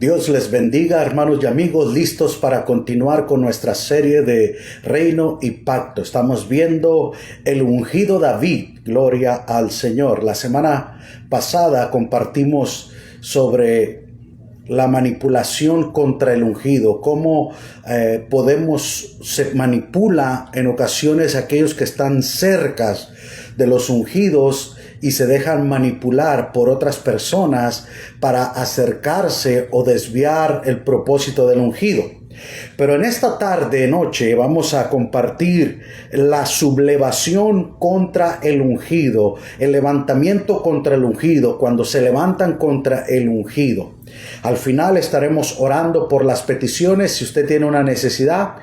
Dios les bendiga, hermanos y amigos, listos para continuar con nuestra serie de Reino y Pacto. Estamos viendo el ungido David, gloria al Señor. La semana pasada compartimos sobre la manipulación contra el ungido, cómo se manipula en ocasiones aquellos que están cerca de los ungidos y se dejan manipular por otras personas para acercarse o desviar el propósito del ungido. Pero en esta noche vamos a compartir la sublevación contra el ungido, el levantamiento contra el ungido, cuando se levantan contra el ungido. Al final estaremos orando por las peticiones. Si usted tiene una necesidad,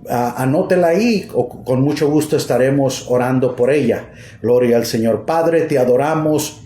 anótela ahí, o con mucho gusto estaremos orando por ella. Gloria al Señor. Padre, te adoramos,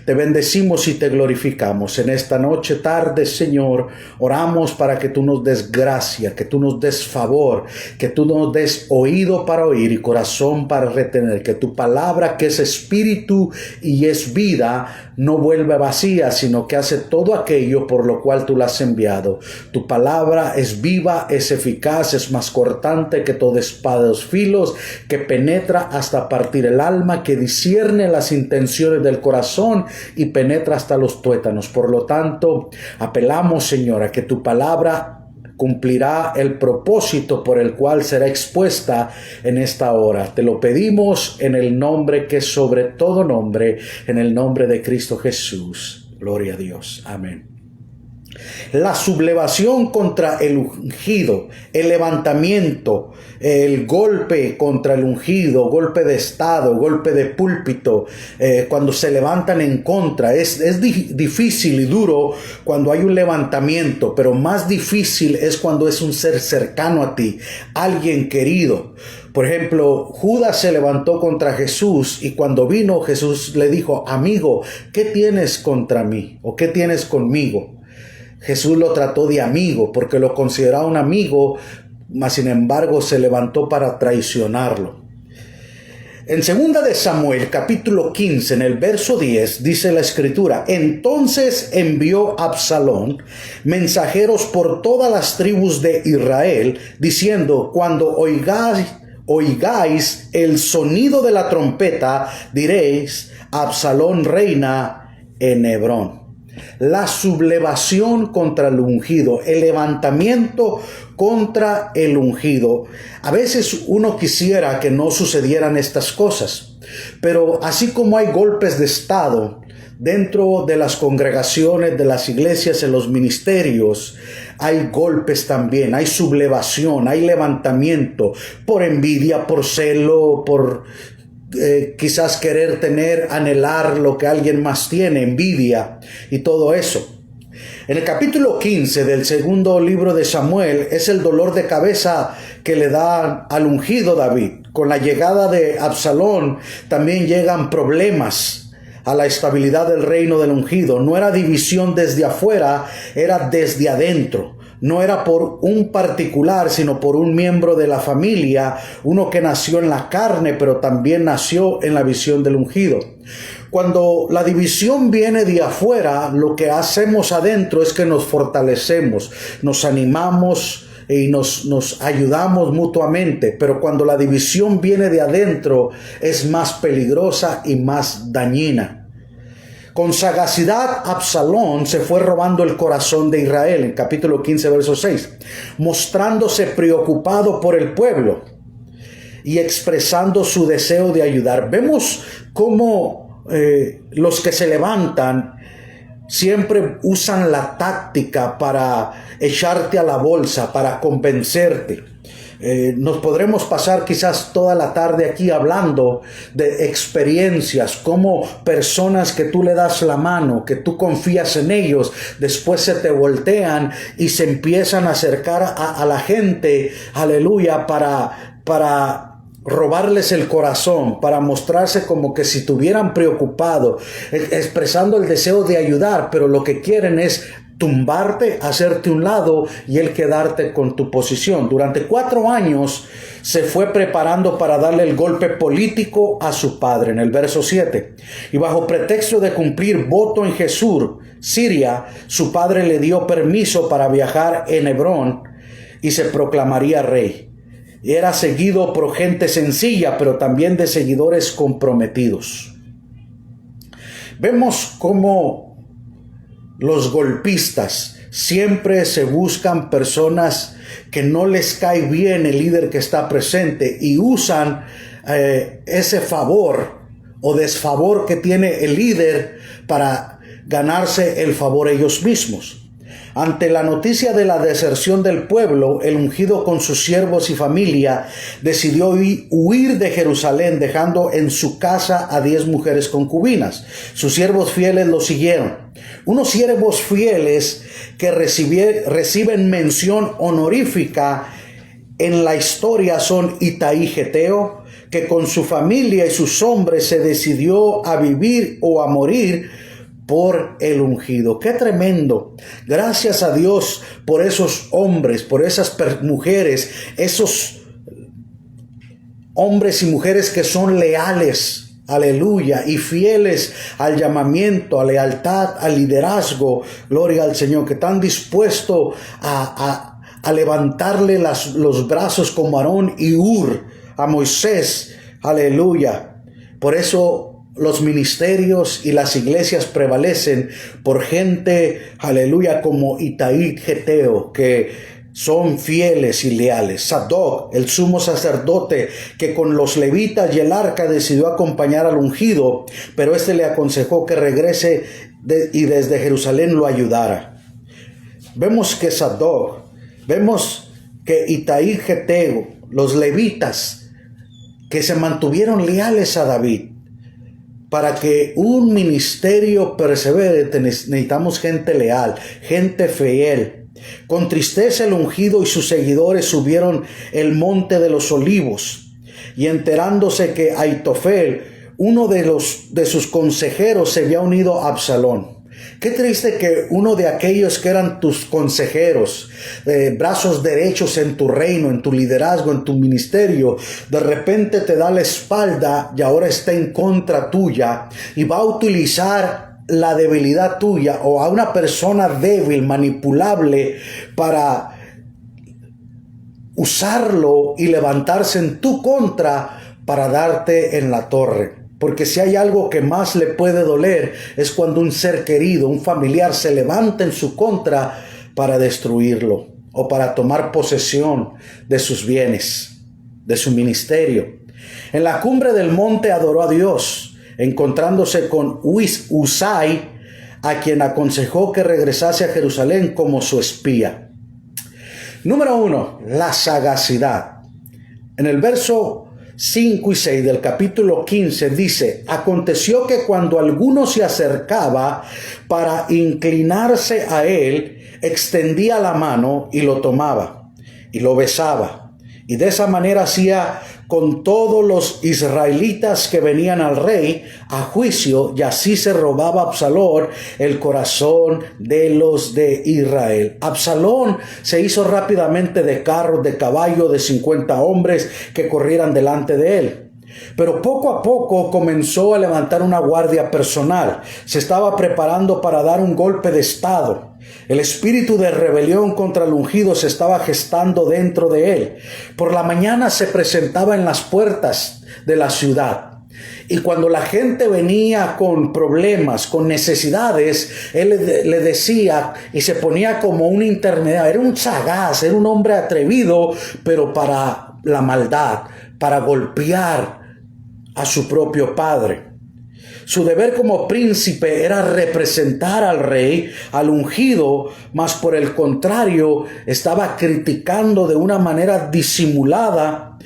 te bendecimos y te glorificamos. En esta tarde, Señor, oramos para que tú nos des gracia, que tú nos des favor, que tú nos des oído para oír y corazón para retener, que tu palabra, que es espíritu y es vida, no vuelve vacía, sino que hace todo aquello por lo cual tú la has enviado. Tu palabra es viva, es eficaz, es más cortante que toda espada de dos filos, que penetra hasta partir el alma, que discierne las intenciones del corazón y penetra hasta los tuétanos. Por lo tanto, apelamos, Señor, a que tu palabra cumplirá el propósito por el cual será expuesta en esta hora. Te lo pedimos en el nombre que es sobre todo nombre, en el nombre de Cristo Jesús. Gloria a Dios. Amén. La sublevación contra el ungido, el levantamiento, el golpe contra el ungido, golpe de estado, golpe de púlpito, cuando se levantan en contra. Es difícil y duro cuando hay un levantamiento, pero más difícil es cuando es un ser cercano a ti, alguien querido. Por ejemplo, Judas se levantó contra Jesús y cuando vino Jesús le dijo: amigo, ¿qué tienes contra mí? ¿O qué tienes conmigo? Jesús lo trató de amigo porque lo consideraba un amigo, mas sin embargo se levantó para traicionarlo. En 2 de Samuel, capítulo 15, en el verso 10, dice la Escritura: entonces envió Absalón mensajeros por todas las tribus de Israel, diciendo: cuando oigáis el sonido de la trompeta, diréis: Absalón reina en Hebrón. La sublevación contra el ungido, el levantamiento contra el ungido. A veces uno quisiera que no sucedieran estas cosas, pero así como hay golpes de estado dentro de las congregaciones, de las iglesias, en los ministerios, hay golpes también, hay sublevación, hay levantamiento por envidia, por celo, por quizás querer anhelar lo que alguien más tiene, envidia y todo eso. En el capítulo 15 del segundo libro de Samuel es el dolor de cabeza que le da al ungido David. Con la llegada de Absalón también llegan problemas a la estabilidad del reino del ungido. No era división desde afuera, era desde adentro. No era por un particular, sino por un miembro de la familia, uno que nació en la carne, pero también nació en la visión del ungido. Cuando la división viene de afuera, lo que hacemos adentro es que nos fortalecemos, nos animamos y nos ayudamos mutuamente. Pero cuando la división viene de adentro, es más peligrosa y más dañina. Con sagacidad, Absalón se fue robando el corazón de Israel, en capítulo 15, verso 6, mostrándose preocupado por el pueblo y expresando su deseo de ayudar. Vemos cómo los que se levantan siempre usan la táctica para echarte a la bolsa, para convencerte. Nos podremos pasar quizás toda la tarde aquí hablando de experiencias, como personas que tú le das la mano, que tú confías en ellos, después se te voltean y se empiezan a acercar a la gente, aleluya, para robarles el corazón, para mostrarse como que si estuvieran preocupados, expresando el deseo de ayudar, pero lo que quieren es tumbarte, hacerte un lado y él quedarte con tu posición. Durante 4 años se fue preparando para darle el golpe político a su padre, en el verso 7. Y bajo pretexto de cumplir voto en Jesús, Siria, su padre le dio permiso para viajar en Hebrón y se proclamaría rey. Era seguido por gente sencilla, pero también de seguidores comprometidos. Vemos cómo los golpistas siempre se buscan personas que no les cae bien el líder que está presente y usan ese favor o desfavor que tiene el líder para ganarse el favor ellos mismos. Ante la noticia de la deserción del pueblo, el ungido con sus siervos y familia decidió huir de Jerusalén, dejando en su casa a 10 mujeres concubinas. Sus siervos fieles lo siguieron. Unos siervos fieles que reciben mención honorífica en la historia son Itaí Geteo, que con su familia y sus hombres se decidió a vivir o a morir por el ungido. ¡Qué tremendo! Gracias a Dios por esos hombres, por esas mujeres, esos hombres y mujeres que son leales, aleluya, y fieles al llamamiento, a lealtad, al liderazgo, gloria al Señor, que están dispuestos a levantarle los brazos como Aarón y Hur a Moisés, aleluya. Por eso los ministerios y las iglesias prevalecen por gente, aleluya, como Itaí Geteo, que son fieles y leales. Sadoc, el sumo sacerdote, que con los levitas y el arca decidió acompañar al ungido, pero este le aconsejó que regrese y desde Jerusalén lo ayudara. Vemos que Sadoc, vemos que Itaí Geteo, los levitas, que se mantuvieron leales a David. Para que un ministerio persevere, necesitamos gente leal, gente fiel. Con tristeza el ungido y sus seguidores subieron el monte de los olivos, y enterándose que Aitofel, uno de sus consejeros, se había unido a Absalón. Qué triste que uno de aquellos que eran tus consejeros, brazos derechos en tu reino, en tu liderazgo, en tu ministerio, de repente te da la espalda y ahora está en contra tuya y va a utilizar la debilidad tuya o a una persona débil, manipulable, para usarlo y levantarse en tu contra para darte en la torre. Porque si hay algo que más le puede doler es cuando un ser querido, un familiar, se levanta en su contra para destruirlo o para tomar posesión de sus bienes, de su ministerio. En la cumbre del monte adoró a Dios, encontrándose con Usai, a quien aconsejó que regresase a Jerusalén como su espía. Número 1, la sagacidad. En el verso 5 y 6 del capítulo 15 dice: aconteció que cuando alguno se acercaba para inclinarse a él, extendía la mano y lo tomaba y lo besaba. Y de esa manera hacía con todos los israelitas que venían al rey a juicio, y así se robaba Absalón el corazón de los de Israel. Absalón se hizo rápidamente de carros de caballo de 50 hombres que corrieran delante de él. Pero poco a poco comenzó a levantar una guardia personal. Se estaba preparando para dar un golpe de estado. El espíritu de rebelión contra el ungido se estaba gestando dentro de él. Por la mañana se presentaba en las puertas de la ciudad. Y cuando la gente venía con problemas, con necesidades, él le decía y se ponía como un intermediario. Era un sagaz, era un hombre atrevido, pero para la maldad, para golpear a su propio padre. Su deber como príncipe era representar al rey, al ungido, mas por el contrario estaba criticando de una manera disimulada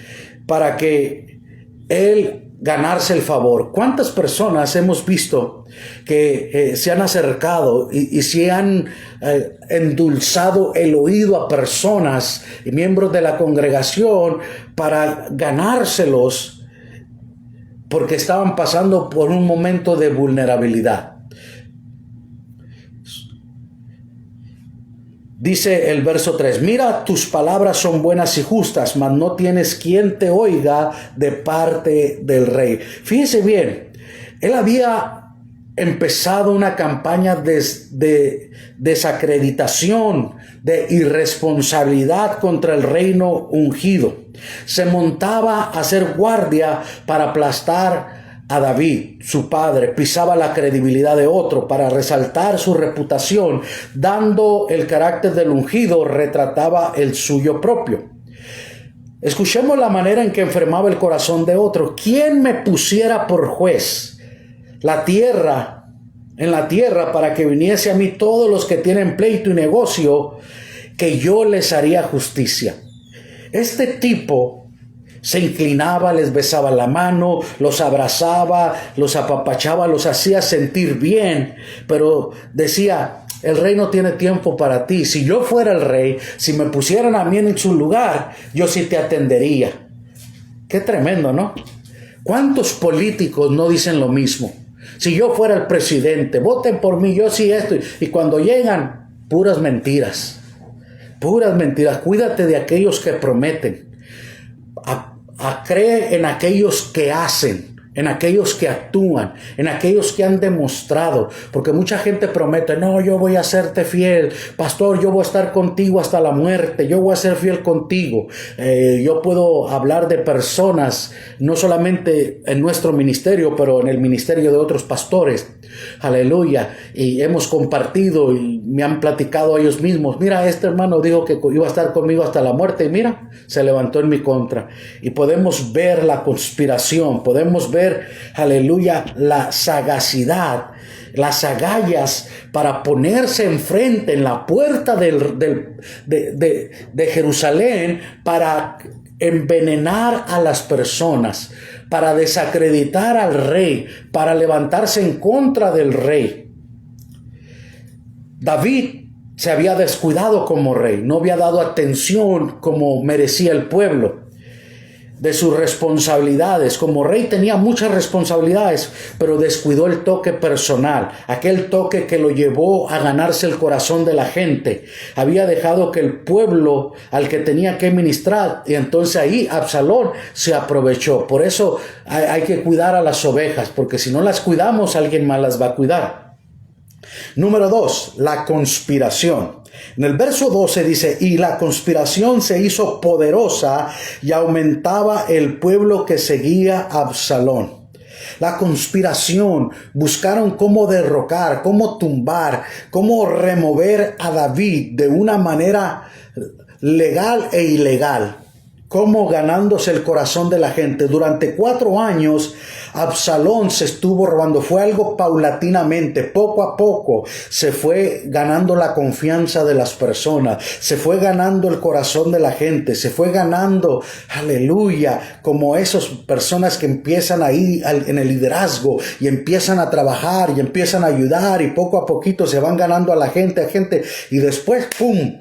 para que él ganarse el favor. ¿Cuántas personas hemos visto que se han acercado y se han endulzado el oído a personas y miembros de la congregación para ganárselos porque estaban pasando por un momento de vulnerabilidad? Dice el verso 3, mira, tus palabras son buenas y justas, mas no tienes quien te oiga de parte del rey. Fíjese bien, él había empezado una campaña de desacreditación, de irresponsabilidad contra el reino ungido. Se montaba a hacer guardia para aplastar a David, su padre, pisaba la credibilidad de otro para resaltar su reputación, dando el carácter del ungido, retrataba el suyo propio. Escuchemos la manera en que enfermaba el corazón de otro. ¿Quién me pusiera por juez en la tierra para que viniese a mí todos los que tienen pleito y negocio, que yo les haría justicia? Este tipo se inclinaba, les besaba la mano, los abrazaba, los apapachaba, los hacía sentir bien, pero decía, el rey no tiene tiempo para ti. Si yo fuera el rey, si me pusieran a mí en su lugar, yo sí te atendería. Qué tremendo, ¿no? ¿Cuántos políticos no dicen lo mismo? Si yo fuera el presidente, voten por mí, yo sí esto. Y cuando llegan, puras mentiras. Puras mentiras. Cuídate de aquellos que prometen. Cree en aquellos que hacen, en aquellos que actúan, en aquellos que han demostrado, porque mucha gente promete, no, yo voy a serte fiel, pastor, yo voy a estar contigo hasta la muerte, yo voy a ser fiel contigo. Yo puedo hablar de personas, no solamente en nuestro ministerio, pero en el ministerio de otros pastores, aleluya, y hemos compartido y me han platicado ellos mismos, mira, este hermano dijo que iba a estar conmigo hasta la muerte y mira, se levantó en mi contra. Y podemos ver la conspiración, podemos ver, aleluya, la sagacidad, las agallas para ponerse enfrente en la puerta de Jerusalén para envenenar a las personas, para desacreditar al rey, para levantarse en contra del rey. David se había descuidado como rey, no había dado atención como merecía el pueblo de sus responsabilidades. Como rey tenía muchas responsabilidades, pero descuidó el toque personal, aquel toque que lo llevó a ganarse el corazón de la gente. Había dejado que el pueblo al que tenía que ministrar, y entonces ahí Absalón se aprovechó. Por eso hay que cuidar a las ovejas, porque si no las cuidamos, alguien más las va a cuidar. Número 2, la conspiración. En el verso 12 dice, y la conspiración se hizo poderosa y aumentaba el pueblo que seguía a Absalón. La conspiración, buscaron cómo derrocar, cómo tumbar, cómo remover a David de una manera legal e ilegal. Cómo ganándose el corazón de la gente. Durante 4 años, Absalón se estuvo robando. Fue algo paulatinamente, poco a poco. Se fue ganando la confianza de las personas. Se fue ganando el corazón de la gente. Se fue ganando, aleluya, como esas personas que empiezan ahí en el liderazgo y empiezan a trabajar y empiezan a ayudar y poco a poquito se van ganando a la gente. Y después, ¡pum!,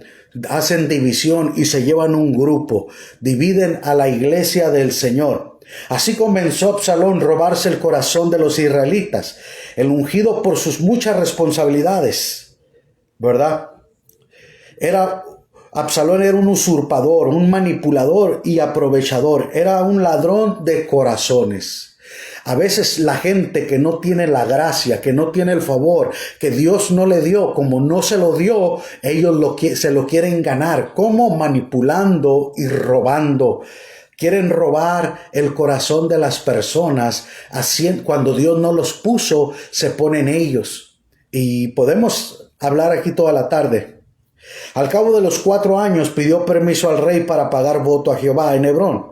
hacen división y se llevan un grupo, dividen a la iglesia del Señor. Así comenzó Absalón a robarse el corazón de los israelitas, el ungido por sus muchas responsabilidades, ¿verdad? Absalón era un usurpador, un manipulador y aprovechador, era un ladrón de corazones. A veces la gente que no tiene la gracia, que no tiene el favor, que Dios no le dio, como no se lo dio, ellos se lo quieren ganar. ¿Cómo? Manipulando y robando. Quieren robar el corazón de las personas. Así, cuando Dios no los puso, se ponen ellos. Y podemos hablar aquí toda la tarde. Al cabo de los 4 años pidió permiso al rey para pagar voto a Jehová en Hebrón.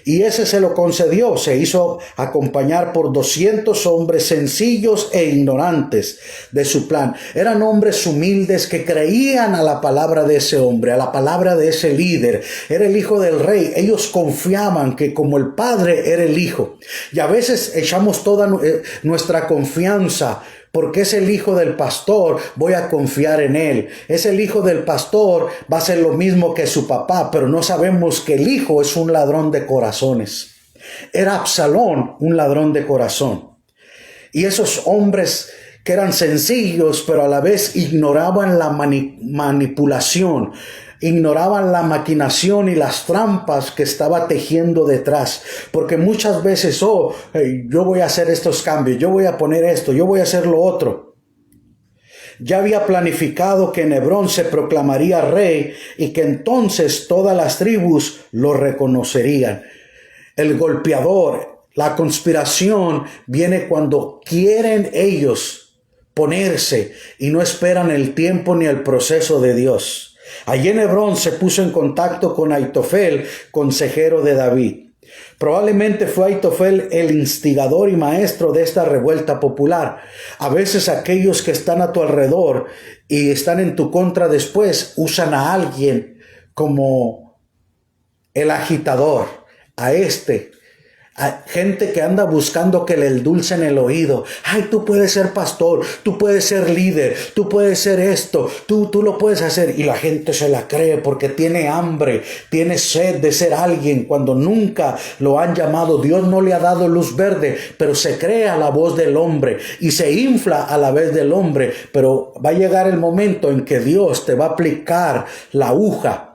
Y ese se lo concedió. Se hizo acompañar por 200 hombres sencillos e ignorantes de su plan. Eran hombres humildes que creían a la palabra de ese hombre, a la palabra de ese líder. Era el hijo del rey. Ellos confiaban que como el padre era el hijo. Y a veces echamos toda nuestra confianza. Porque es el hijo del pastor, voy a confiar en él. Es el hijo del pastor, va a ser lo mismo que su papá, pero no sabemos que el hijo es un ladrón de corazones. Era Absalón un ladrón de corazón. Y esos hombres que eran sencillos, pero a la vez ignoraban la manipulación, ignoraban la maquinación y las trampas que estaba tejiendo detrás. Porque muchas veces, hey, yo voy a hacer estos cambios, yo voy a poner esto, yo voy a hacer lo otro. Ya había planificado que en Hebrón se proclamaría rey y que entonces todas las tribus lo reconocerían. El golpeador, la conspiración viene cuando quieren ellos ponerse y no esperan el tiempo ni el proceso de Dios. Allí en Hebrón se puso en contacto con Aitofel, consejero de David. Probablemente fue Aitofel el instigador y maestro de esta revuelta popular. A veces aquellos que están a tu alrededor y están en tu contra después usan a alguien como el agitador, a gente que anda buscando que le endulcen el oído. Ay, tú puedes ser pastor, tú puedes ser líder, tú puedes ser esto, tú lo puedes hacer. Y la gente se la cree porque tiene hambre, tiene sed de ser alguien cuando nunca lo han llamado. Dios no le ha dado luz verde, pero se cree a la voz del hombre y se infla a la vez del hombre. Pero va a llegar el momento en que Dios te va a aplicar la aguja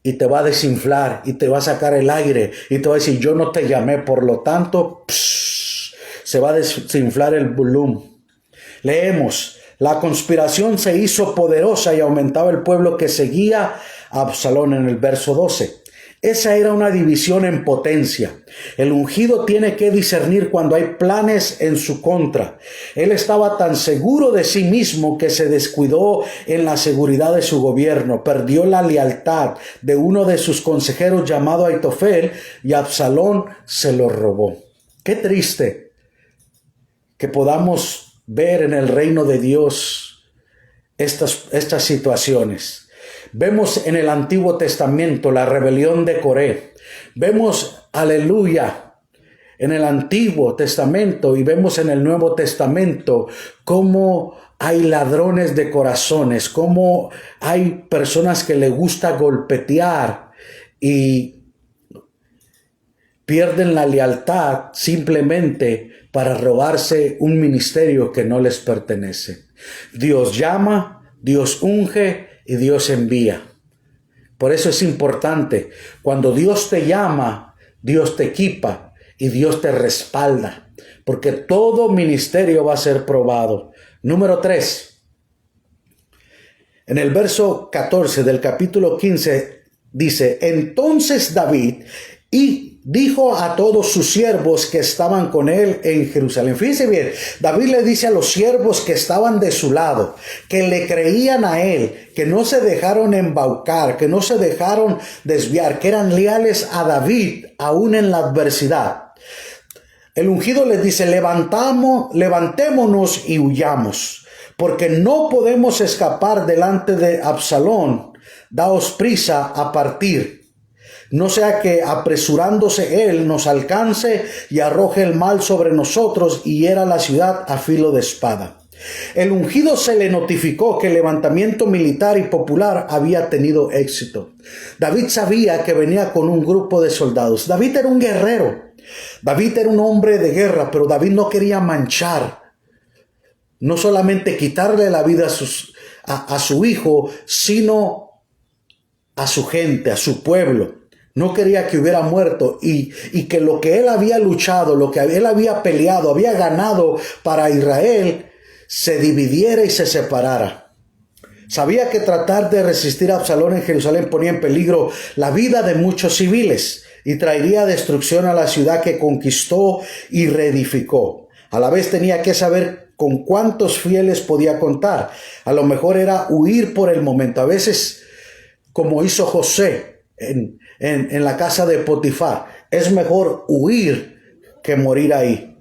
y te va a desinflar y te va a sacar el aire y te va a decir, yo no te llamé, por lo tanto, se va a desinflar el volumen. Leemos, la conspiración se hizo poderosa y aumentaba el pueblo que seguía a Absalón en el verso 12. Esa era una división en potencia. El ungido tiene que discernir cuando hay planes en su contra. Él estaba tan seguro de sí mismo que se descuidó en la seguridad de su gobierno. Perdió la lealtad de uno de sus consejeros llamado Aitofel y Absalón se lo robó. Qué triste que podamos ver en el reino de Dios estas situaciones. Vemos en el Antiguo Testamento la rebelión de Coré. Vemos, aleluya, en el Antiguo Testamento y vemos en el Nuevo Testamento cómo hay ladrones de corazones, cómo hay personas que les gusta golpetear y pierden la lealtad simplemente para robarse un ministerio que no les pertenece. Dios llama, Dios unge y Dios envía. Por eso es importante, cuando Dios te llama, Dios te equipa y Dios te respalda, porque todo ministerio va a ser probado. Número 3. En el verso 14 del capítulo 15 dice, entonces David dijo a todos sus siervos que estaban con él en Jerusalén. Fíjense bien, David le dice a los siervos que estaban de su lado, que le creían a él, que no se dejaron embaucar, que no se dejaron desviar, que eran leales a David aún en la adversidad. El ungido les dice, levantémonos y huyamos, porque no podemos escapar delante de Absalón. Daos prisa a partir. No sea que apresurándose él nos alcance y arroje el mal sobre nosotros y hiera la ciudad a filo de espada. El ungido se le notificó que el levantamiento militar y popular había tenido éxito. David sabía que venía con un grupo de soldados. David era un guerrero. David era un hombre de guerra, pero David no quería manchar. No solamente quitarle la vida a su hijo, sino a su gente, a su pueblo. No quería que hubiera muerto y que lo que él había luchado, lo que él había peleado, había ganado para Israel, se dividiera y se separara. Sabía que tratar de resistir a Absalón en Jerusalén ponía en peligro la vida de muchos civiles y traería destrucción a la ciudad que conquistó y reedificó. A la vez tenía que saber con cuántos fieles podía contar. A lo mejor era huir por el momento. A veces, como hizo José en la casa de Potifar, es mejor huir que morir ahí.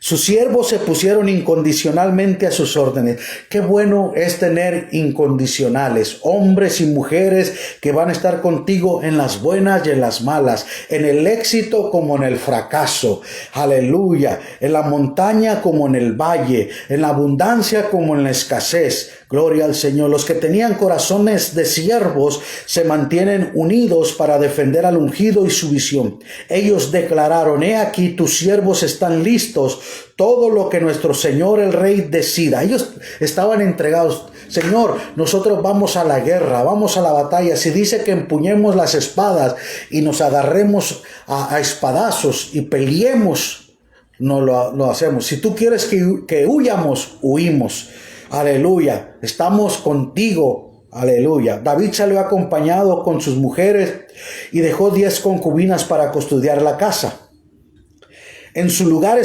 Sus siervos se pusieron incondicionalmente a sus órdenes. Qué bueno es tener incondicionales, hombres y mujeres que van a estar contigo en las buenas y en las malas, en el éxito como en el fracaso. Aleluya. En la montaña como en el valle, en la abundancia como en la escasez. Gloria al Señor. Los que tenían corazones de siervos se mantienen unidos para defender al ungido y su visión. Ellos declararon, he aquí tus siervos están listos todo lo que nuestro Señor el Rey decida. Ellos estaban entregados. Señor, nosotros vamos a la guerra, vamos a la batalla. Si dice que empuñemos las espadas y nos agarremos a espadazos y peleemos, no lo hacemos. Si tú quieres que huyamos, huimos. Aleluya, estamos contigo. Aleluya. David salió acompañado con sus mujeres y dejó 10 concubinas para custodiar la casa. En su lugar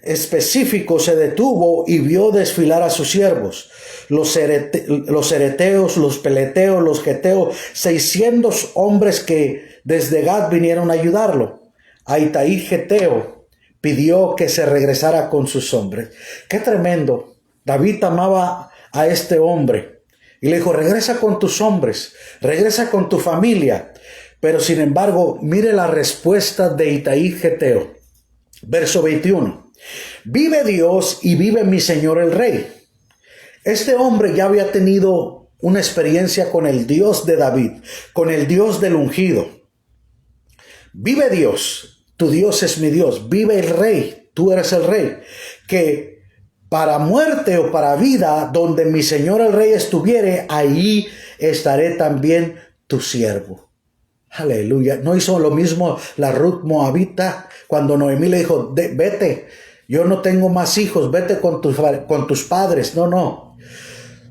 específico se detuvo y vio desfilar a sus siervos, los ereteos, los peleteos, los geteos, 600 hombres que desde Gad vinieron a ayudarlo. A Itaí geteo pidió que se regresara con sus hombres. ¡Qué tremendo! David amaba a este hombre y le dijo, regresa con tus hombres, regresa con tu familia. Pero sin embargo, mire la respuesta de Itaí geteo. Verso 21. Vive Dios y vive mi Señor el Rey. Este hombre ya había tenido una experiencia con el Dios de David, con el Dios del ungido. Vive Dios, tu Dios es mi Dios. Vive el Rey, tú eres el Rey. Que para muerte o para vida, donde mi Señor el Rey estuviere, ahí estaré también tu siervo. Aleluya. ¿No hizo lo mismo la Ruth moabita cuando Noemí le dijo, vete, yo no tengo más hijos, vete con tus padres? No.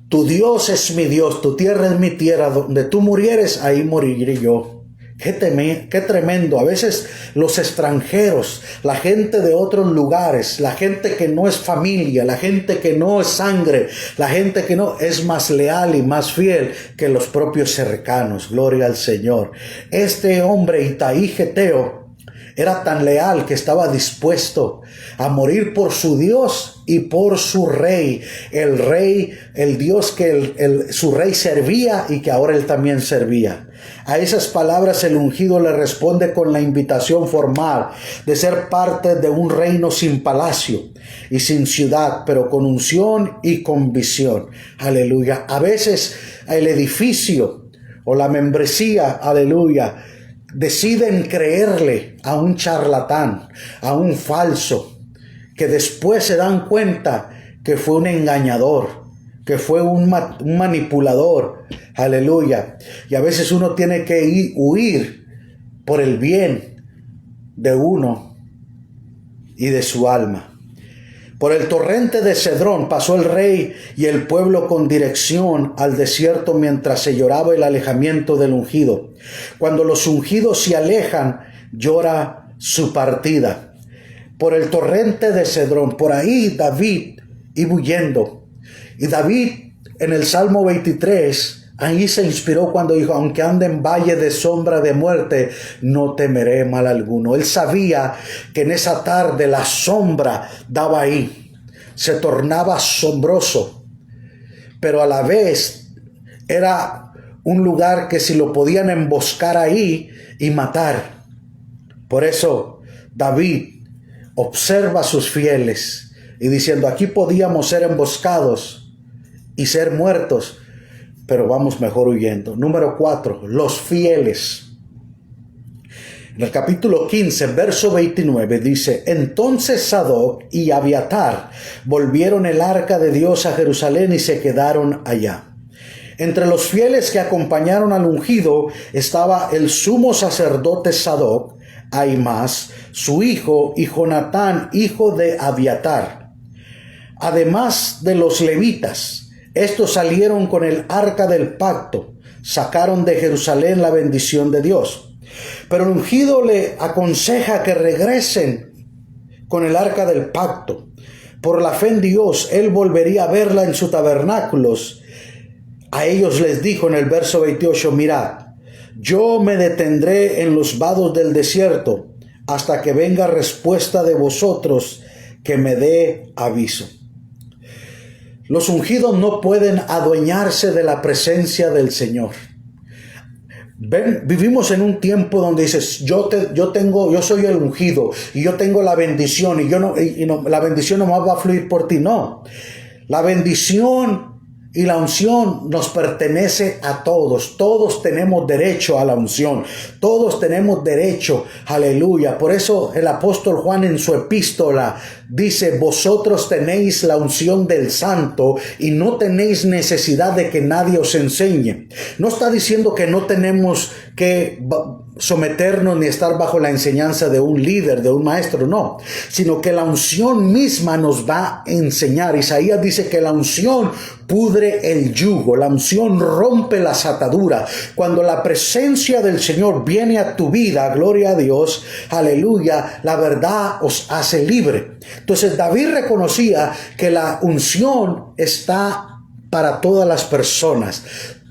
Tu Dios es mi Dios, tu tierra es mi tierra, donde tú murieres, ahí moriré yo. Qué tremendo. A veces los extranjeros, la gente de otros lugares, la gente que no es familia, la gente que no es sangre, la gente que no es más leal y más fiel que los propios cercanos. Gloria al Señor. Este hombre Itaí geteo era tan leal que estaba dispuesto a morir por su Dios y por su rey. El rey, el Dios que su rey servía y que ahora él también servía. A esas palabras el ungido le responde con la invitación formal de ser parte de un reino sin palacio y sin ciudad, pero con unción y con visión. Aleluya. A veces el edificio o la membresía, aleluya, deciden creerle a un charlatán, a un falso, que después se dan cuenta que fue un engañador, que fue un manipulador. Aleluya. Y a veces uno tiene que huir por el bien de uno y de su alma. Por el torrente de Cedrón pasó el rey y el pueblo con dirección al desierto mientras se lloraba el alejamiento del ungido. Cuando los ungidos se alejan, llora su partida. Por el torrente de Cedrón, por ahí David iba huyendo. Y David en el Salmo 23, ahí se inspiró cuando dijo, aunque ande en valle de sombra de muerte, no temeré mal alguno. Él sabía que en esa tarde la sombra daba ahí, se tornaba asombroso, pero a la vez era un lugar que si lo podían emboscar ahí y matar. Por eso David observa a sus fieles y diciendo, aquí podíamos ser emboscados y ser muertos, pero vamos mejor huyendo. Número 4, los fieles. En el capítulo 15, verso 29 dice, entonces Sadoc y Abiatar volvieron el arca de Dios a Jerusalén y se quedaron allá. Entre los fieles que acompañaron al ungido estaba el sumo sacerdote Sadoc, Ahimaas, su hijo, y Jonatán, hijo de Abiatar. Además de los levitas, estos salieron con el arca del pacto, sacaron de Jerusalén la bendición de Dios. Pero el ungido le aconseja que regresen con el arca del pacto. Por la fe en Dios, él volvería a verla en sus tabernáculos. A ellos les dijo en el verso 28, mirad, yo me detendré en los vados del desierto hasta que venga respuesta de vosotros que me dé aviso. Los ungidos no pueden adueñarse de la presencia del Señor. Vivimos en un tiempo donde dices, yo soy el ungido y yo tengo la bendición y la bendición no más va a fluir por ti. No, la bendición Y la unción nos pertenece a todos. Todos tenemos derecho a la unción. Todos tenemos derecho. Aleluya. Por eso el apóstol Juan en su epístola dice: vosotros tenéis la unción del Santo y no tenéis necesidad de que nadie os enseñe. No está diciendo que no tenemos que someternos ni estar bajo la enseñanza de un líder, de un maestro, no, sino que la unción misma nos va a enseñar. Isaías dice que la unción pudre el yugo, la unción rompe las ataduras. Cuando la presencia del Señor viene a tu vida, gloria a Dios, aleluya, la verdad os hace libre. Entonces David reconocía que la unción está para todas las personas.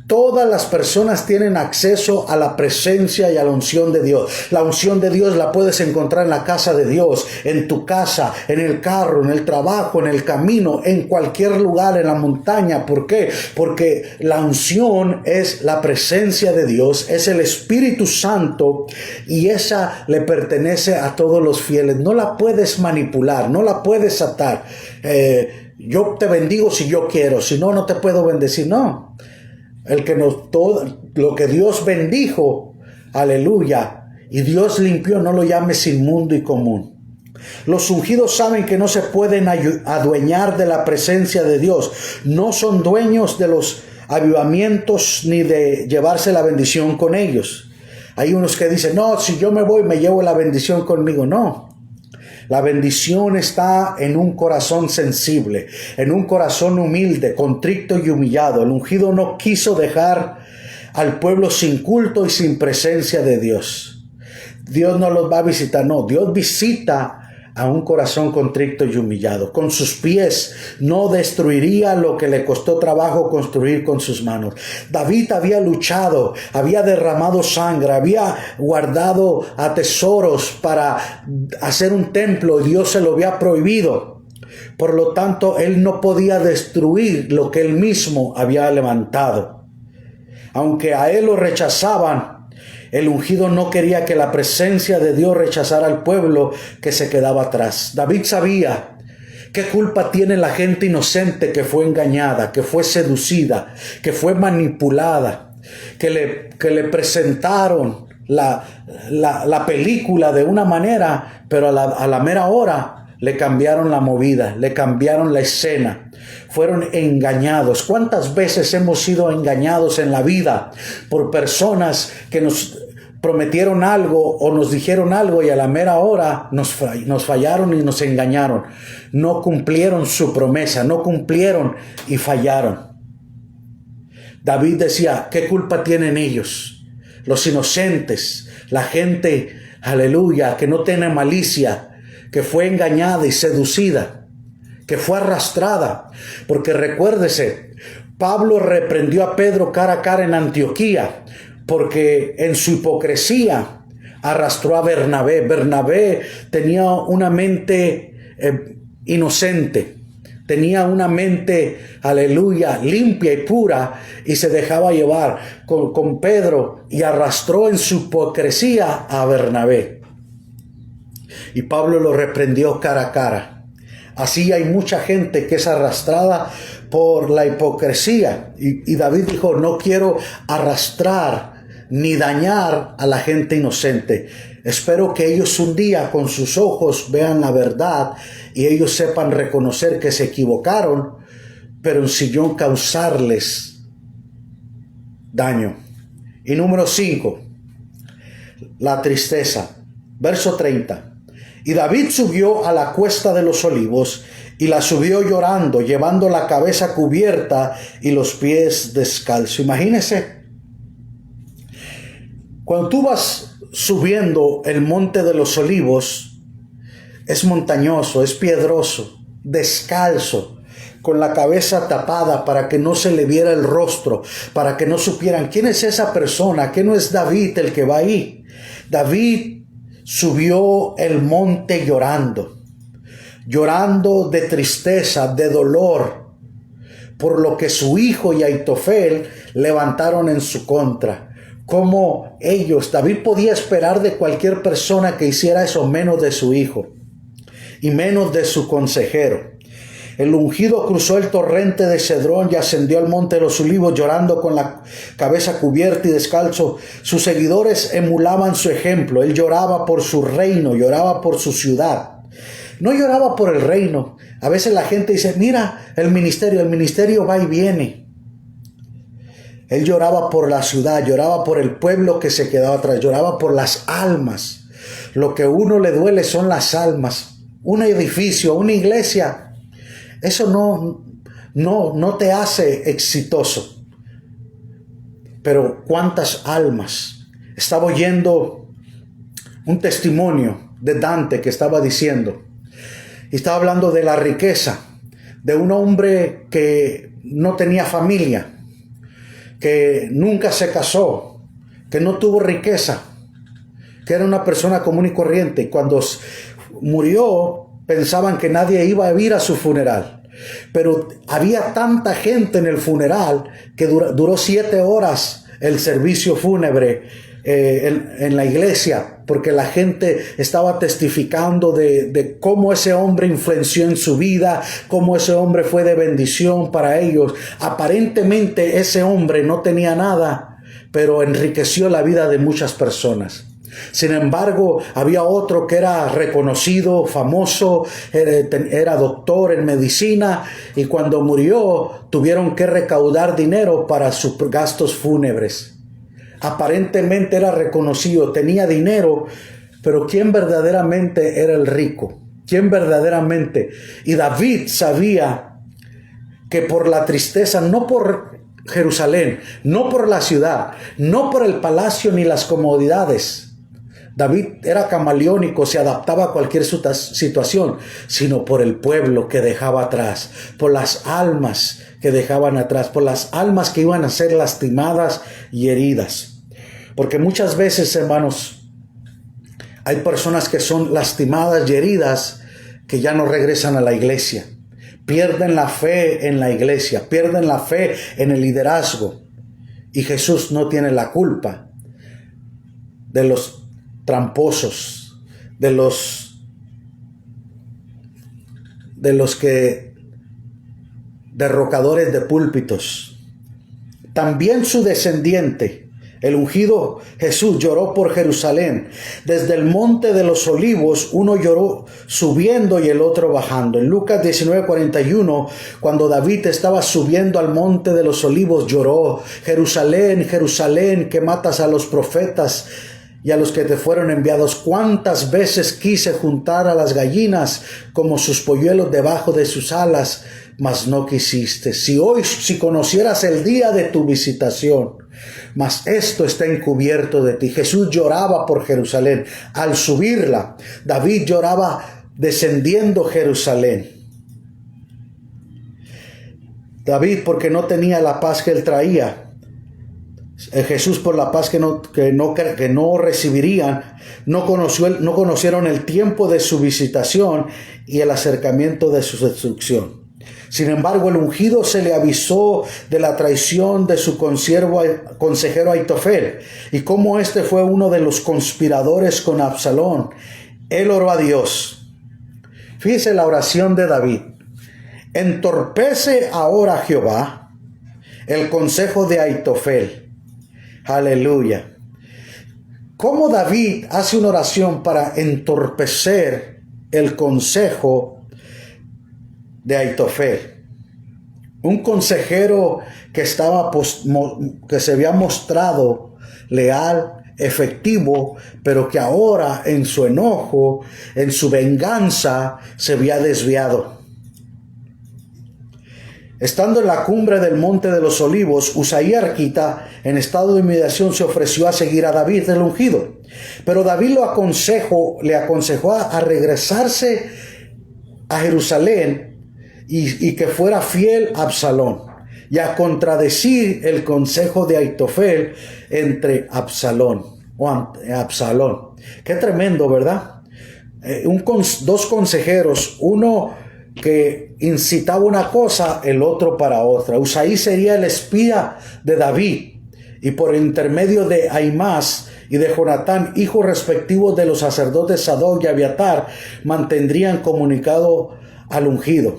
Todas las personas tienen acceso a la presencia y a la unción de Dios. La unción de Dios la puedes encontrar en la casa de Dios, en tu casa, en el carro, en el trabajo, en el camino, en cualquier lugar, en la montaña. ¿Por qué? Porque la unción es la presencia de Dios, es el Espíritu Santo, y esa le pertenece a todos los fieles. No la puedes manipular, no la puedes atar. Yo te bendigo si yo quiero, si no, no te puedo bendecir. No. Lo que Dios bendijo, aleluya, y Dios limpió, no lo llames inmundo y común. Los ungidos saben que no se pueden adueñar de la presencia de Dios. No son dueños de los avivamientos ni de llevarse la bendición con ellos. Hay unos que dicen: no, si yo me voy me llevo la bendición conmigo. No. La bendición está en un corazón sensible, en un corazón humilde, contrito y humillado. El ungido no quiso dejar al pueblo sin culto y sin presencia de Dios. Dios no los va a visitar, no. Dios visita a un corazón contrito y humillado. Con sus pies no destruiría lo que le costó trabajo construir con sus manos. David había luchado, había derramado sangre, había guardado tesoros para hacer un templo, y Dios se lo había prohibido. Por lo tanto, él no podía destruir lo que él mismo había levantado. Aunque a él lo rechazaban, el ungido no quería que la presencia de Dios rechazara al pueblo que se quedaba atrás. David sabía qué culpa tiene la gente inocente que fue engañada, que fue seducida, que fue manipulada, que le presentaron la película de una manera, pero a la mera hora le cambiaron la movida, le cambiaron la escena. Fueron engañados. ¿Cuántas veces hemos sido engañados en la vida por personas que nos prometieron algo o nos dijeron algo y a la mera hora nos fallaron y nos engañaron? No cumplieron su promesa, no cumplieron y fallaron. David decía: ¿qué culpa tienen ellos? Los inocentes, la gente, aleluya, que no tiene malicia, que fue engañada y seducida, que fue arrastrada. Porque recuérdese, Pablo reprendió a Pedro cara a cara en Antioquía, porque en su hipocresía arrastró a Bernabé. Bernabé tenía una mente inocente, tenía una mente, aleluya, limpia y pura, y se dejaba llevar con Pedro y arrastró en su hipocresía a Bernabé. Y Pablo lo reprendió cara a cara. Así hay mucha gente que es arrastrada por la hipocresía. Y David dijo: no quiero arrastrar ni dañar a la gente inocente. Espero que ellos un día con sus ojos vean la verdad y ellos sepan reconocer que se equivocaron, pero sin yo causarles daño. Y número 5, la tristeza. Verso 30. Y David subió a la cuesta de los olivos, y la subió llorando, llevando la cabeza cubierta y los pies descalzos. Imagínese, cuando tú vas subiendo el monte de los olivos, es montañoso, es piedroso, descalzo, con la cabeza tapada para que no se le viera el rostro, para que no supieran quién es esa persona, que no es David el que va ahí. David subió el monte llorando de tristeza, de dolor, por lo que su hijo y Aitofel levantaron en su contra. Como ellos, David podía esperar de cualquier persona que hiciera eso, menos de su hijo y menos de su consejero. El ungido cruzó el torrente de Cedrón y ascendió al monte de los Olivos llorando con la cabeza cubierta y descalzo. Sus seguidores emulaban su ejemplo. Él lloraba por su reino, lloraba por su ciudad. No lloraba por el reino. A veces la gente dice, mira, el ministerio va y viene. Él lloraba por la ciudad, lloraba por el pueblo que se quedaba atrás, lloraba por las almas. Lo que a uno le duele son las almas. Un edificio, una iglesia, eso no te hace exitoso. Pero ¿cuántas almas? Estaba oyendo un testimonio de Dante que estaba diciendo, y estaba hablando de la riqueza, de un hombre que no tenía familia, que nunca se casó, que no tuvo riqueza, que era una persona común y corriente. Y cuando murió, pensaban que nadie iba a ir a su funeral. Pero había tanta gente en el funeral que duró 7 horas el servicio fúnebre en la iglesia, porque la gente estaba testificando de cómo ese hombre influenció en su vida, cómo ese hombre fue de bendición para ellos. Aparentemente ese hombre no tenía nada, pero enriqueció la vida de muchas personas. Sin embargo, había otro que era reconocido, famoso, era doctor en medicina, y cuando murió tuvieron que recaudar dinero para sus gastos fúnebres. Aparentemente era reconocido, tenía dinero, pero ¿quién verdaderamente era el rico? ¿Quién verdaderamente? Y David sabía que por la tristeza, no por Jerusalén, no por la ciudad, no por el palacio ni las comodidades, David era camaleónico, se adaptaba a cualquier situación, sino por el pueblo que dejaba atrás, por las almas que dejaban atrás, por las almas que iban a ser lastimadas y heridas. Porque muchas veces, hermanos, hay personas que son lastimadas y heridas que ya no regresan a la iglesia. Pierden la fe en la iglesia, pierden la fe en el liderazgo. Y Jesús no tiene la culpa de los tramposos, de los derrocadores de púlpitos. También su descendiente, el ungido Jesús, lloró por Jerusalén. Desde el monte de los Olivos, uno lloró subiendo y el otro bajando. En Lucas 19:41, cuando David estaba subiendo al monte de los Olivos, lloró: Jerusalén, Jerusalén, que matas a los profetas y a los que te fueron enviados. Cuántas veces quise juntar a las gallinas como sus polluelos debajo de sus alas, mas no quisiste. Si conocieras el día de tu visitación, mas esto está encubierto de ti. Jesús lloraba por Jerusalén al subirla. David lloraba descendiendo Jerusalén. David, porque no tenía la paz que él traía. Jesús, por la paz que no recibirían, no conocieron el tiempo de su visitación y el acercamiento de su destrucción. Sin embargo, el ungido se le avisó de la traición de su consejero Aitofel y cómo este fue uno de los conspiradores con Absalón. Él oró a Dios. Fíjese la oración de David: entorpece ahora Jehová el consejo de Aitofel. Aleluya. ¿Cómo David hace una oración para entorpecer el consejo de Aitofel? Un consejero que se había mostrado leal, efectivo, pero que ahora en su enojo, en su venganza, se había desviado. Estando en la cumbre del monte de los Olivos, Usaí arquita, en estado de humillación, se ofreció a seguir a David el ungido. Pero David le aconsejó a regresarse a Jerusalén y que fuera fiel a Absalón, y a contradecir el consejo de Aitofel entre Absalón. Qué tremendo, ¿verdad? Dos consejeros, uno que incitaba una cosa, el otro para otra. Usaí sería el espía de David, y por intermedio de Ahimaas y de Jonatán, hijos respectivos de los sacerdotes Sadoc y Abiatar, mantendrían comunicado al ungido.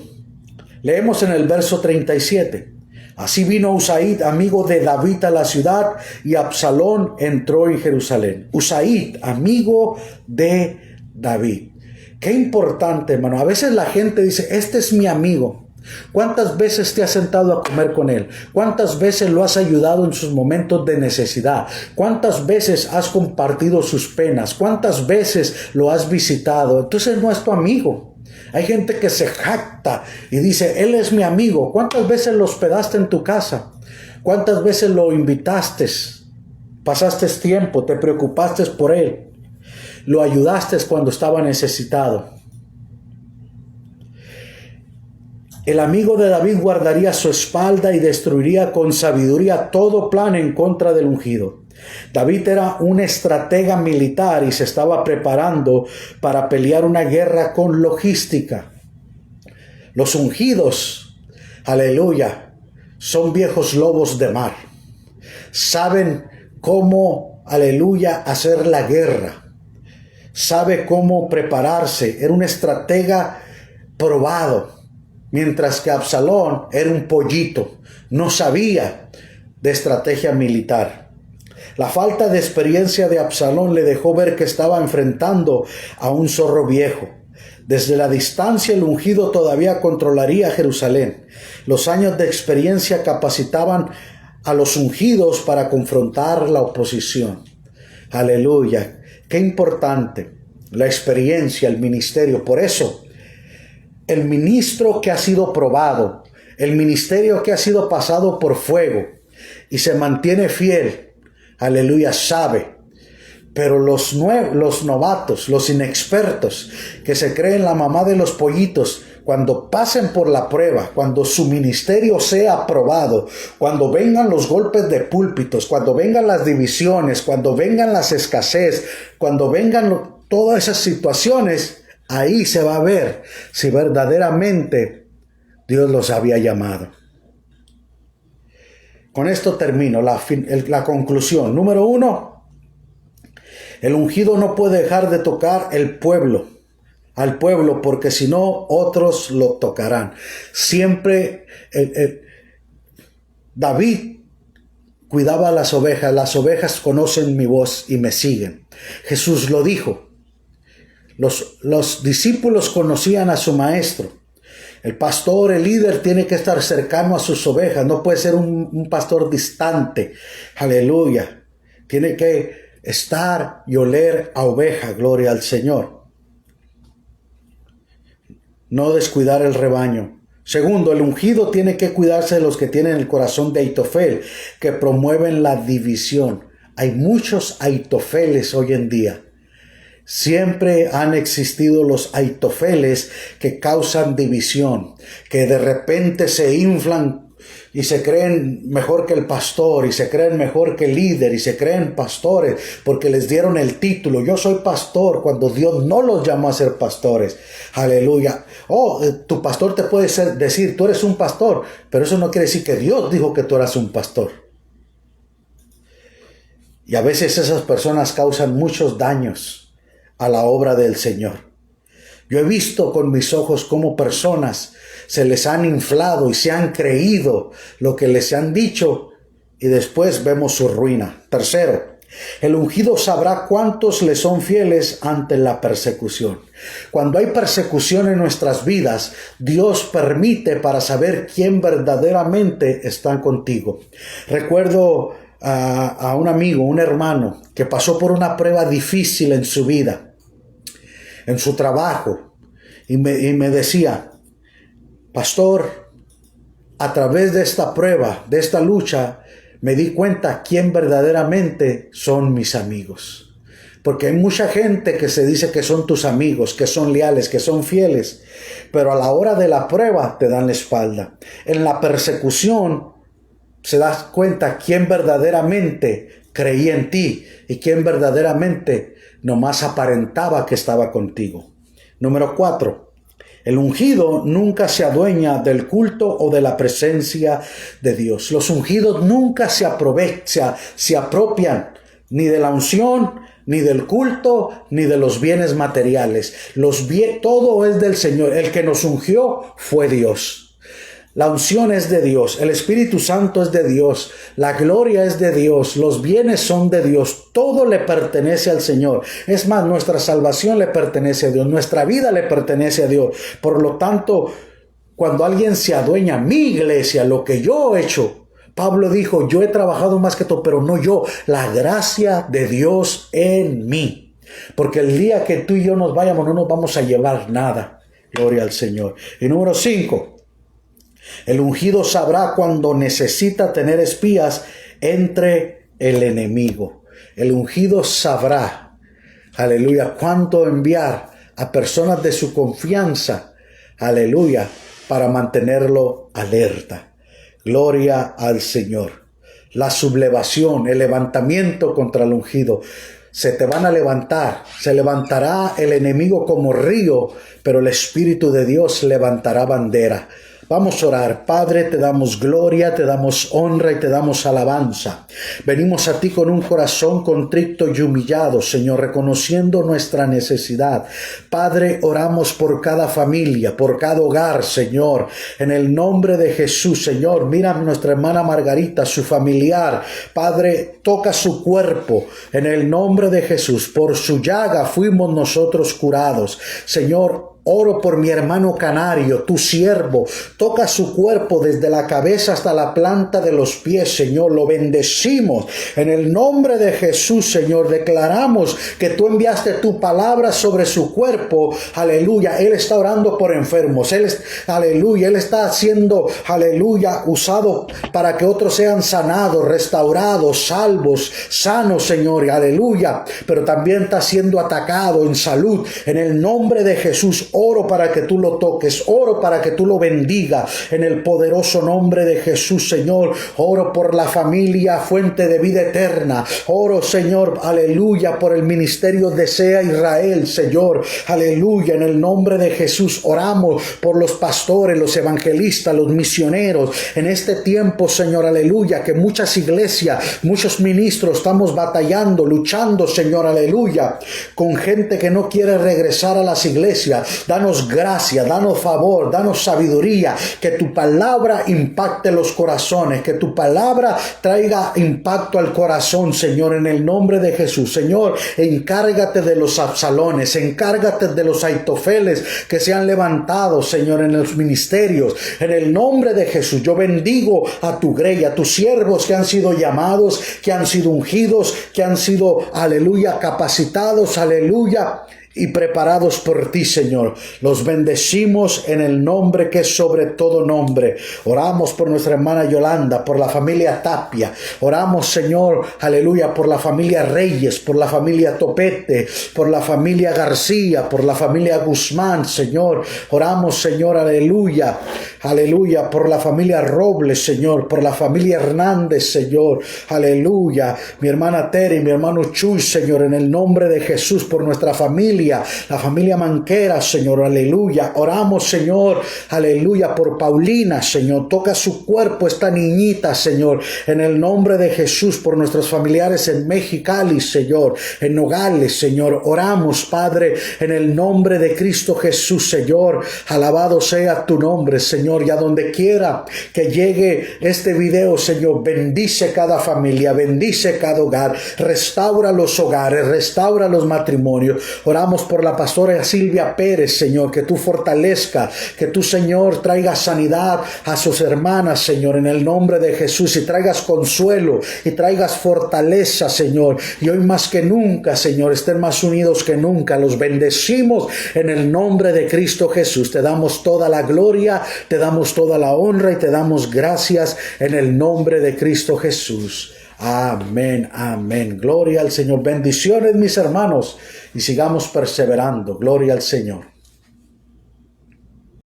Leemos en el verso 37. Así vino Usaid, amigo de David, a la ciudad, y Absalón entró en Jerusalén. Usaid, amigo de David. Qué importante, hermano. A veces la gente dice, este es mi amigo. ¿Cuántas veces te has sentado a comer con él? ¿Cuántas veces lo has ayudado en sus momentos de necesidad? ¿Cuántas veces has compartido sus penas? ¿Cuántas veces lo has visitado? Entonces no es tu amigo. Hay gente que se jacta y dice, él es mi amigo. ¿Cuántas veces lo hospedaste en tu casa? ¿Cuántas veces lo invitaste? Pasaste tiempo, te preocupaste por él. Lo ayudaste cuando estaba necesitado. El amigo de David guardaría su espalda y destruiría con sabiduría todo plan en contra del ungido. David era un estratega militar y se estaba preparando para pelear una guerra con logística. Los ungidos, aleluya, son viejos lobos de mar. Saben cómo, aleluya, hacer la guerra. Sabe cómo prepararse. Era un estratega probado. Mientras que Absalón era un pollito, no sabía de estrategia militar. La falta de experiencia de Absalón le dejó ver que estaba enfrentando a un zorro viejo. Desde la distancia el ungido todavía controlaría Jerusalén. Los años de experiencia capacitaban a los ungidos para confrontar la oposición. Aleluya, qué importante la experiencia, el ministerio. Por eso, el ministro que ha sido probado, el ministerio que ha sido pasado por fuego y se mantiene fiel, aleluya, sabe. Pero los novatos, los inexpertos, que se creen la mamá de los pollitos, cuando pasen por la prueba, cuando su ministerio sea aprobado, cuando vengan los golpes de púlpitos, cuando vengan las divisiones, cuando vengan las escasez, cuando vengan todas esas situaciones, ahí se va a ver si verdaderamente Dios los había llamado. Con esto termino la conclusión. Número 1, el ungido no puede dejar de tocar al pueblo, porque si no, otros lo tocarán. Siempre David cuidaba a las ovejas conocen mi voz y me siguen. Jesús lo dijo. Los discípulos conocían a su maestro. El pastor, el líder, tiene que estar cercano a sus ovejas. No puede ser un pastor distante. Aleluya. Tiene que estar y oler a oveja. Gloria al Señor. No descuidar el rebaño. Segundo, el ungido tiene que cuidarse de los que tienen el corazón de Aitofel, que promueven la división. Hay muchos Aitofeles hoy en día. Siempre han existido los Aitofeles que causan división, que de repente se inflan y se creen mejor que el pastor, y se creen mejor que el líder, y se creen pastores porque les dieron el título. Yo soy pastor, cuando Dios no los llamó a ser pastores. Aleluya. Tu pastor te puede decir, tú eres un pastor, pero eso no quiere decir que Dios dijo que tú eras un pastor. Y a veces esas personas causan muchos daños a la obra del Señor. Yo he visto con mis ojos cómo personas se les han inflado y se han creído lo que les han dicho, y después vemos su ruina. Tercero, el ungido sabrá cuántos le son fieles ante la persecución. Cuando hay persecución en nuestras vidas, Dios permite para saber quién verdaderamente está contigo. Recuerdo a un amigo, un hermano, que pasó por una prueba difícil en su vida, en su trabajo, y me decía, pastor, a través de esta prueba, de esta lucha, me di cuenta quién verdaderamente son mis amigos. Porque hay mucha gente que se dice que son tus amigos, que son leales, que son fieles, pero a la hora de la prueba te dan la espalda. En la persecución se das cuenta quién verdaderamente creía en ti y quién verdaderamente nomás aparentaba que estaba contigo. Número 4. El ungido nunca se adueña del culto o de la presencia de Dios. Los ungidos nunca se apropian ni de la unción, ni del culto, ni de los bienes materiales. Todo es del Señor. El que nos ungió fue Dios. La unción es de Dios, el Espíritu Santo es de Dios, la gloria es de Dios, los bienes son de Dios, todo le pertenece al Señor. Es más, nuestra salvación le pertenece a Dios, nuestra vida le pertenece a Dios. Por lo tanto, cuando alguien se adueña, mi iglesia, lo que yo he hecho, Pablo dijo, yo he trabajado más que todo, pero no yo, la gracia de Dios en mí. Porque el día que tú y yo nos vayamos, no nos vamos a llevar nada. Gloria al Señor. Y número 5. El ungido sabrá cuando necesita tener espías entre el enemigo. El ungido sabrá, aleluya, cuándo enviar a personas de su confianza, aleluya, para mantenerlo alerta. Gloria al Señor. La sublevación, el levantamiento contra el ungido. Se te van a levantar, se levantará el enemigo como río, pero el Espíritu de Dios levantará bandera. Vamos a orar. Padre, te damos gloria, te damos honra y te damos alabanza. Venimos a ti con un corazón contrito y humillado, Señor, reconociendo nuestra necesidad. Padre, oramos por cada familia, por cada hogar, Señor. En el nombre de Jesús, Señor, mira a nuestra hermana Margarita, su familiar. Padre, toca su cuerpo. En el nombre de Jesús, por su llaga fuimos nosotros curados. Señor, oro por mi hermano Canario, tu siervo. Toca su cuerpo desde la cabeza hasta la planta de los pies, Señor. Lo bendecimos. En el nombre de Jesús, Señor, declaramos que tú enviaste tu palabra sobre su cuerpo. Aleluya. Él está orando por enfermos. Aleluya. Él está siendo, aleluya, usado para que otros sean sanados, restaurados, salvos, sanos, Señor. Aleluya. Pero también está siendo atacado en salud. En el nombre de Jesús, oro para que tú lo toques, oro para que tú lo bendigas en el poderoso nombre de Jesús, Señor. Oro por la familia Fuente de Vida Eterna. Oro, Señor, aleluya, por el ministerio Desea Israel, Señor. Aleluya, en el nombre de Jesús oramos por los pastores, los evangelistas, los misioneros. En este tiempo, Señor, aleluya, que muchas iglesias, muchos ministros estamos batallando, luchando, Señor, aleluya, con gente que no quiere regresar a las iglesias. Danos gracia, danos favor, danos sabiduría, que tu palabra impacte los corazones, que tu palabra traiga impacto al corazón, Señor, en el nombre de Jesús. Señor, encárgate de los Absalones, encárgate de los Aitofeles que se han levantado, Señor, en los ministerios. En el nombre de Jesús, yo bendigo a tu grey, a tus siervos que han sido llamados, que han sido ungidos, que han sido, aleluya, capacitados, aleluya, y preparados por ti, Señor. Los bendecimos en el nombre que es sobre todo nombre. Oramos por nuestra hermana Yolanda, por la familia Tapia. Oramos, Señor, aleluya, por la familia Reyes, por la familia Topete, por la familia García, por la familia Guzmán, Señor. Oramos, Señor, aleluya, aleluya, por la familia Robles, Señor, por la familia Hernández, Señor, aleluya. Mi hermana Tere, mi hermano Chuy, Señor, en el nombre de Jesús, por nuestra familia, la familia Manquera, Señor, aleluya. Oramos, Señor, aleluya, por Paulina, Señor. Toca su cuerpo, esta niñita, Señor, en el nombre de Jesús, por nuestros familiares en Mexicali, Señor, en Nogales, Señor. Oramos, Padre, en el nombre de Cristo Jesús, Señor. Alabado sea tu nombre, Señor. Y a donde quiera que llegue este video, Señor, bendice cada familia, bendice cada hogar, restaura los hogares, restaura los matrimonios. Oramos por la pastora Silvia Pérez, Señor, que tú fortalezca, que tú, Señor, traigas sanidad a sus hermanas, Señor, en el nombre de Jesús, y traigas consuelo y traigas fortaleza, Señor. Y hoy más que nunca, Señor, estén más unidos que nunca. Los bendecimos en el nombre de Cristo Jesús. Te damos toda la gloria, te damos toda la honra y te damos gracias en el nombre de Cristo Jesús. Amén, amén. Gloria al Señor. Bendiciones, mis hermanos, y sigamos perseverando. Gloria al Señor.